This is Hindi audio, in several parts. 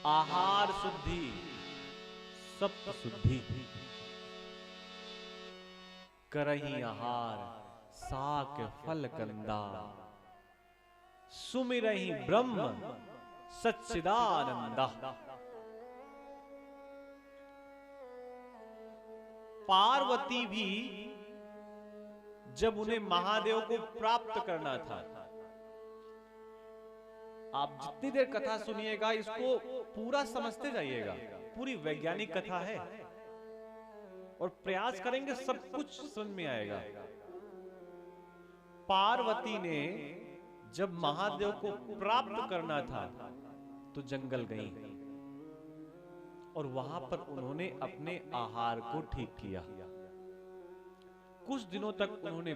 आहार शुद्धि सप्त शुद्धि, करही आहार साक फल कंदा, सुमिरहि ब्रह्म सच्चिदानंदा। पार्वती भी जब उन्हें महादेव को प्राप्त करना था, आप जितनी देर कथा सुनिएगा इसको पूरा समझते जाइएगा, पूरी वैज्ञानिक कथा है और प्रयास करेंगे सब कुछ समझ में आएगा। पार्वती ने जब महादेव को प्राप्त करना था तो जंगल गई और वहां पर उन्होंने अपने आहार को ठीक किया। कुछ दिनों तक उन्होंने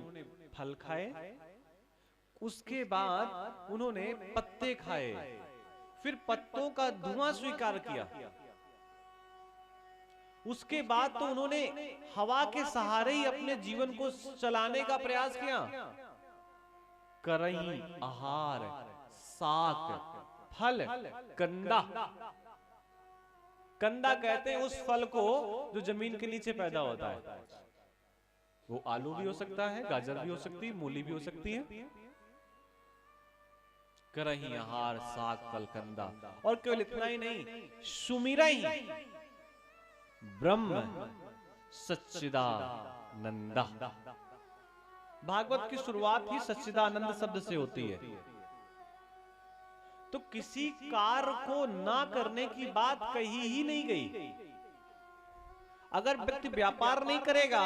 फल खाए, उसके बाद उन्होंने पत्ते खाए, फिर पत्तों का धुआं स्वीकार किया। उसके बाद तो उन्होंने हवा के सहारे ही अपने जीवन को चलाने का प्रयास किया। करही आहार साक फल कंदा। कंदा कहते हैं उस फल को जो जमीन के नीचे पैदा होता है। वो आलू भी हो सकता है, गाजर भी हो सकती है, मूली भी हो सकती है। करही आहार साक फल कंदा। और केवल इतना ही नहीं, सुमिरहि ब्रह्म सच्चिदानंदा। भागवत की शुरुआत ही सच्चिदानंद शब्द से होती है। तो किसी कार्य को ना करने की बात कही ही नहीं गई। अगर व्यक्ति व्यापार नहीं करेगा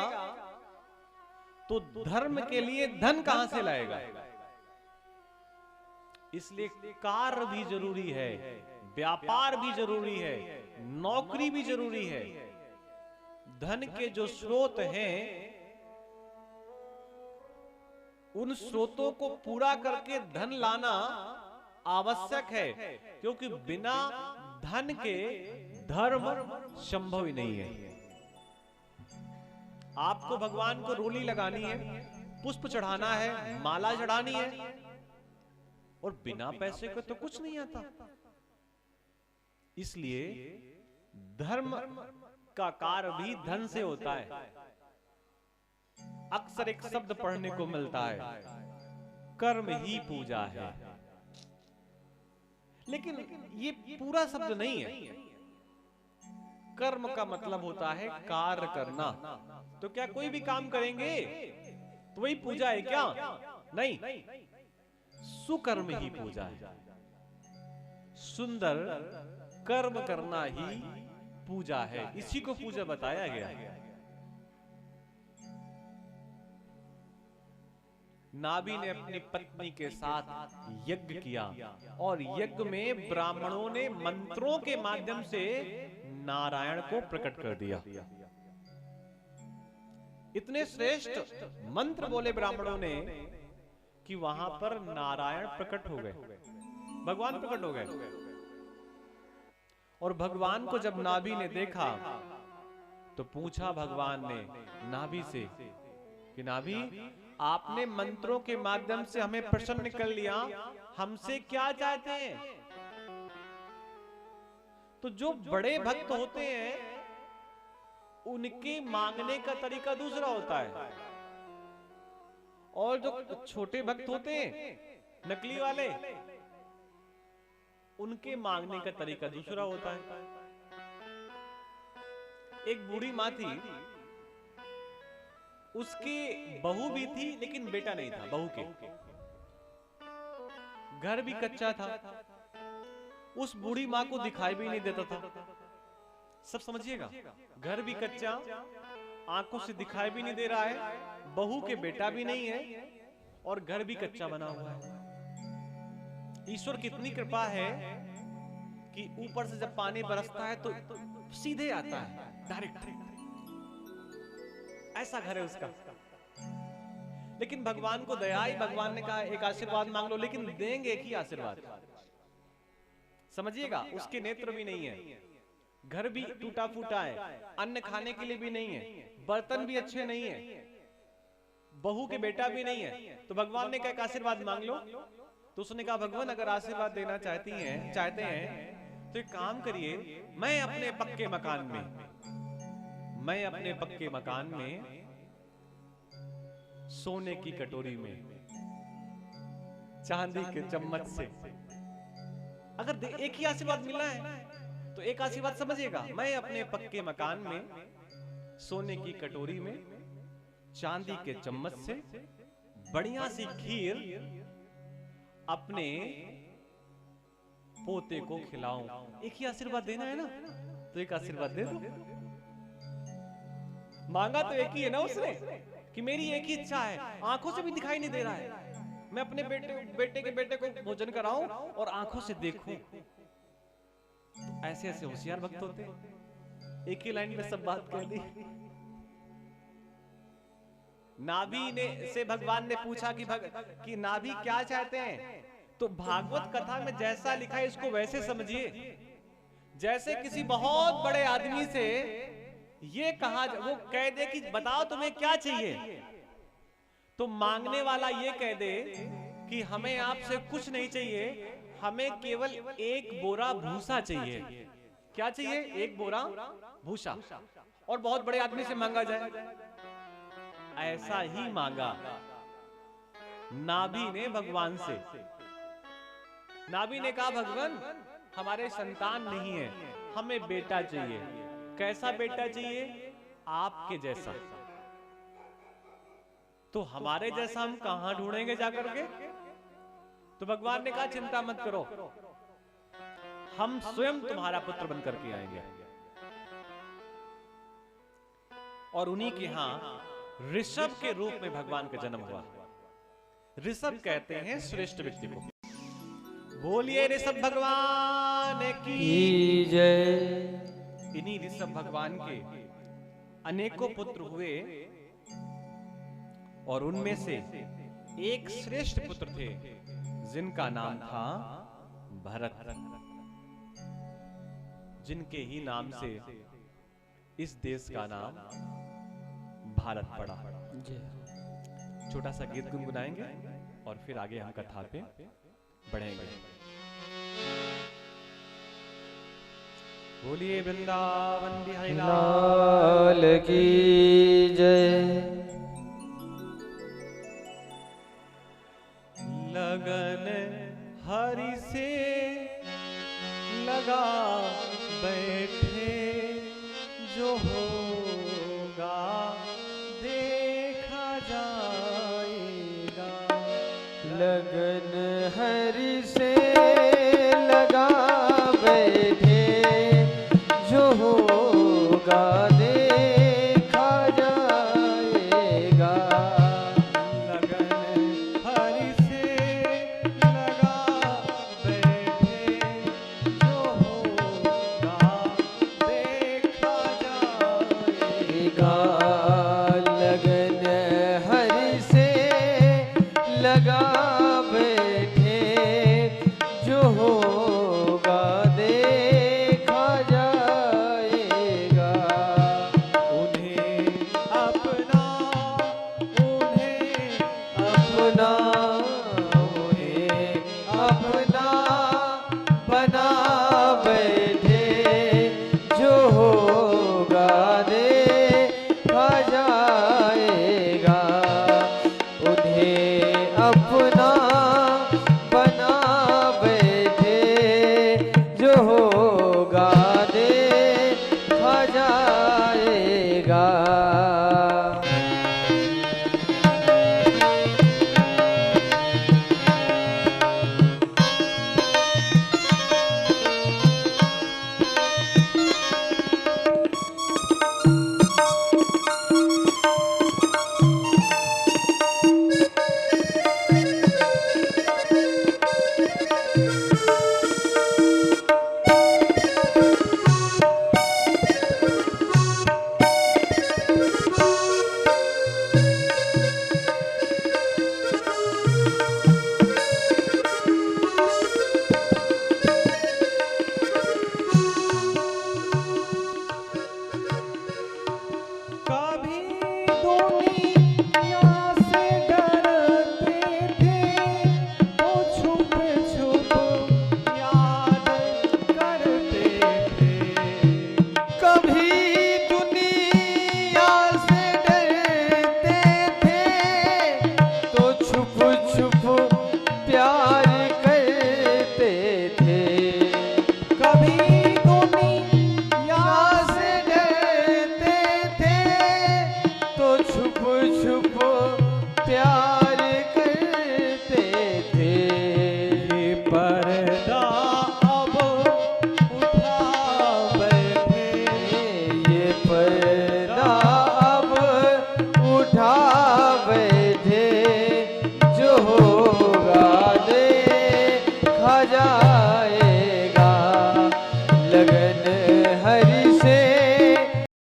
तो धर्म के लिए धन कहां से लाएगा? इसलिए कार्य भी जरूरी है, व्यापार भी जरूरी है, नौकरी भी जरूरी है। धन के जो स्रोत हैं उन स्रोतों को पूरा करके धन लाना आवश्यक है, क्योंकि बिना धन के धर्म संभव ही नहीं है। आपको भगवान को रोली लगानी है, पुष्प चढ़ाना है, माला चढ़ानी है, और बिना पैसे के तो कुछ नहीं आता। इसलिए धर्म का कार्य भी धन से होता है। अक्सर एक शब्द पढ़ने को मिलता है, कर्म ही पूजा है। लेकिन ये पूरा शब्द नहीं है। कर्म का मतलब होता है कार्य करना। तो क्या कोई भी काम करेंगे तो वही पूजा है क्या? नहीं, सुकर्म ही पूजा है। सुंदर कर्म करना ही पूजा है। इसी को पूजा बताया गया है। नाभि ने अपनी पत्नी के साथ यज्ञ किया और यज्ञ में ब्राह्मणों ने मंत्रों के माध्यम से नारायण को प्रकट कर दिया। इतने श्रेष्ठ मंत्र बोले ब्राह्मणों ने कि वहां पर नारायण प्रकट हो गए, भगवान प्रकट हो गए। और भगवान को जब नाभि ने देखा तो पूछा भगवान ने नाभि से कि नाभि, आपने मंत्रों के माध्यम से हमें प्रसन्न कर लिया, हमसे क्या चाहते हैं? तो जो बड़े भक्त होते हैं उनके मांगने का तरीका दूसरा होता है, और जो छोटे भक्त होते हैं नकली वाले, उनके मांगने का तरीका दूसरा होता है। एक बूढ़ी माँ थी, उसकी बहू भी थी लेकिन बेटा नहीं था। बहू के घर भी कच्चा था, उस बूढ़ी माँ को दिखाई भी नहीं देता था। सब समझिएगा, घर भी कच्चा, आंखों से दिखाई भी नहीं दे रहा है, बहू के बेटा भी नहीं है और घर भी कच्चा बना हुआ है। ईश्वर की इतनी कृपा है कि ऊपर से जब पानी बरसता है तो सीधे आता है, डायरेक्ट। ऐसा घर है उसका। लेकिन भगवान को दया आई, भगवान ने कहा एक आशीर्वाद मांग लो, लेकिन देंगे एक ही आशीर्वाद। समझिएगा, उसके नेत्र भी नहीं है, घर भी टूटा फूटा है, अन्न खाने के लिए भी नहीं है, बर्तन भी अच्छे नहीं है, बहू के बेटा भी नहीं है। तो भगवान ने कहा आशीर्वाद मांग लो। तो उसने कहा भगवान अगर आशीर्वाद देना चाहते हैं तो एक काम करिए, मैं अपने पक्के मकान में सोने की कटोरी में चांदी के चम्मच से, अगर एक ही आशीर्वाद मिला है तो एक आशीर्वाद समझिएगा, मैं अपने पक्के मकान में सोने की कटोरी में चांदी के चम्मच से बढ़िया सी खीर अपने पोते को खिलाऊं। एक ही आशीर्वाद देना है ना, तो एक आशीर्वाद दे दो। मांगा तो एक ही है ना उसने, कि मेरी एक ही इच्छा है, आंखों से भी दिखाई नहीं दे रहा है, मैं अपने बेटे के बेटे को भोजन कराऊं और आंखों से देखूं। तो ऐसे ऐसे होशियार भक्त होते, एक ही लाइन में सब बात कर दी। नाभि ने से भगवान ने पूछा कि नाभि क्या चाहते हैं, तो भागवत कथा में जैसा लिखा है इसको वैसे समझिए। जैसे किसी बहुत बड़े आदमी से ये कहा, वो कह दे कि बताओ तुम्हें क्या चाहिए, तो मांगने वाला ये कह दे कि हमें आपसे कुछ नहीं चाहिए, हमें केवल एक बोरा भूसा चाहिए। क्या चाहिए? एक बोरा भूसा। और बहुत बड़े आदमी से मांगा जाए, ऐसा ही मांगा नाभि ने भगवान से। नाभि ने कहा भगवान हमारे संतान नहीं है, हमें बेटा चाहिए। कैसा बेटा चाहिए? आपके जैसा। तो हमारे जैसा हम कहां ढूंढेंगे जाकर के? तो भगवान ने कहा चिंता मत करो, हम स्वयं तुम्हारा पुत्र बनकर के आएंगे। और उन्हीं के यहां ऋषभ के रूप में भगवान का जन्म हुआ। ऋषभ कहते हैं श्रेष्ठ व्यक्ति को। बोलिए ऋषभ भगवान की जय। इन्हीं ऋषभ भगवान के अनेकों पुत्र हुए और उनमें से एक श्रेष्ठ पुत्र थे जिनका नाम था भरत, जिनके ही नाम से इस देश का नाम भारत पड़ा। छोटा सा गीत गुनगुनाएंगे और फिर आगे हम कथा पे बढ़ेंगे। बोलिए वृंदावन बिहारी लाल की जय। लगन हरि से लगा बैठे जो हो